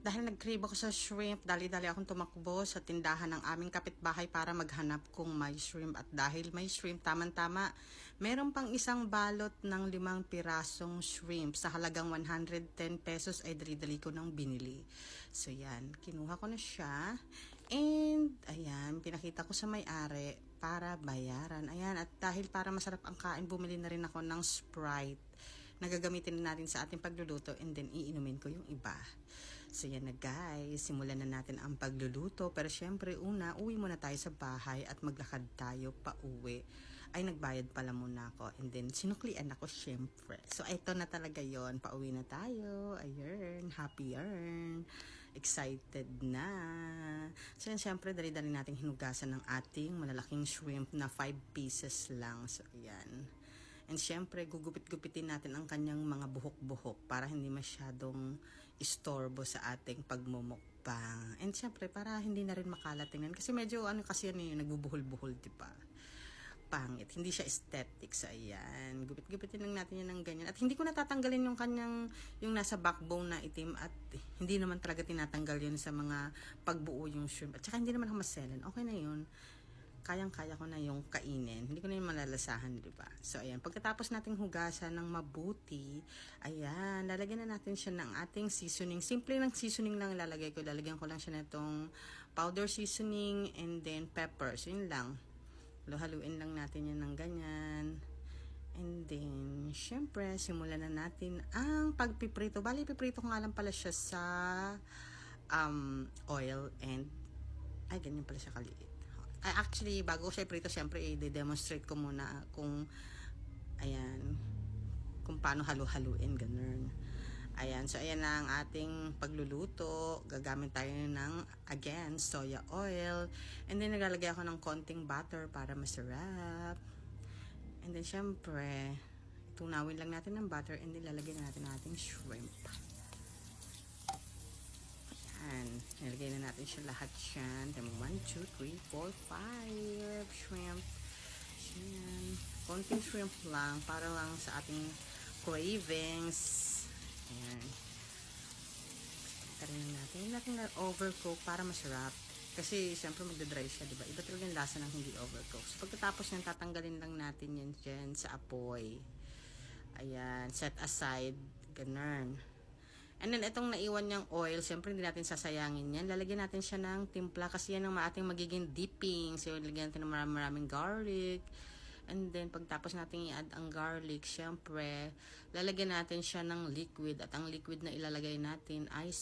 dahil nag-crave ako sa shrimp, dali-dali akong tumakbo sa tindahan ng aming kapitbahay para maghanap kung may shrimp. At dahil may shrimp, tamang-tama, meron pang isang balot ng 5 pirasong shrimp sa halagang 110 pesos ay dali-dali ko nang binili. So yan, kinuha ko na siya. And ayan, pinakita ko sa may-ari para bayaran. Ayan, at dahil para masarap ang kain, bumili na rin ako ng Sprite na gagamitin natin sa ating pagluluto, and then iinumin ko yung iba. So yan na guys, simulan na natin ang pagluluto. Pero syempre una, uwi muna tayo sa bahay at maglakad tayo pa uwi. Ay nagbayad pala muna ako, and then sinuklian ako syempre. So ito na talaga yon, pauwi na tayo. Ayun, happy earn. Excited na. So yan, syempre dali-dali nating hinugasan ng ating malalaking shrimp na 5 pieces lang. So ayan. And syempre, gugupit-gupitin natin ang kanyang mga buhok-buhok para hindi masyadong istorbo sa ating pagmumukbang. And syempre, para hindi na rin makalat tingnan. Kasi medyo kasi yan nagbubuhol-buhol, diba? Pangit. Hindi siya aesthetic. So, ayan. Gupit-gupitin lang natin yan ng ganyan. At hindi ko natatanggalin yung kanyang, yung nasa backbone na itim. At hindi naman talaga tinatanggal yun sa mga pagbuo yung shrimp. At saka hindi naman ako maselan. Okay na yun. Kayang-kaya ko na yung kainin. Hindi ko na yung malalasahan, di ba? So, ayan. Pagkatapos nating hugasan ng mabuti, ayan, lalagyan na natin siya ng ating seasoning. Simple lang seasoning lang ilalagay ko. Lalagyan ko lang siya na itong powder seasoning and then pepper. So, yun lang. Haluin lang natin yan ng ganyan. And then, syempre, simulan na natin ang pagpiprito. Bali, piprito ko nga lang pala siya sa oil and ay, ganyan pala siya kaliit. Actually, bago ko siya prito, syempre, i-demonstrate ko muna kung, ayan, kung paano halu-haluin, ganun. Ayan, so ayan na ang ating pagluluto. Gagamit tayo ng, again, soya oil. And then, naglalagay ako ng konting butter para masarap. And then, syempre, tunawin lang natin ng butter and then lalagyan natin ang ating shrimp. Ayan, nilagay na natin siya lahat yan. 1, 2, 3, 4, 5 shrimp. Ayan, konting shrimp lang para lang sa ating cravings. Ayan. Tarin natin. Hindi natin overcook para masarap. Kasi siyempre magdadry siya, diba? Iba talaga yung lasa ng hindi overcook. So pagkatapos yan, tatanggalin lang natin yan dyan sa apoy. Ayan, set aside. Ganun. And then, itong naiwan niyang oil, siyempre hindi natin sasayangin yan. Lalagyan natin siya ng timpla kasi yan ang ating magiging dipping. So, lagyan natin ng maraming garlic. And then, pagtapos natin i-add ang garlic, siyempre, lalagyan natin siya ng liquid. At ang liquid na ilalagay natin ay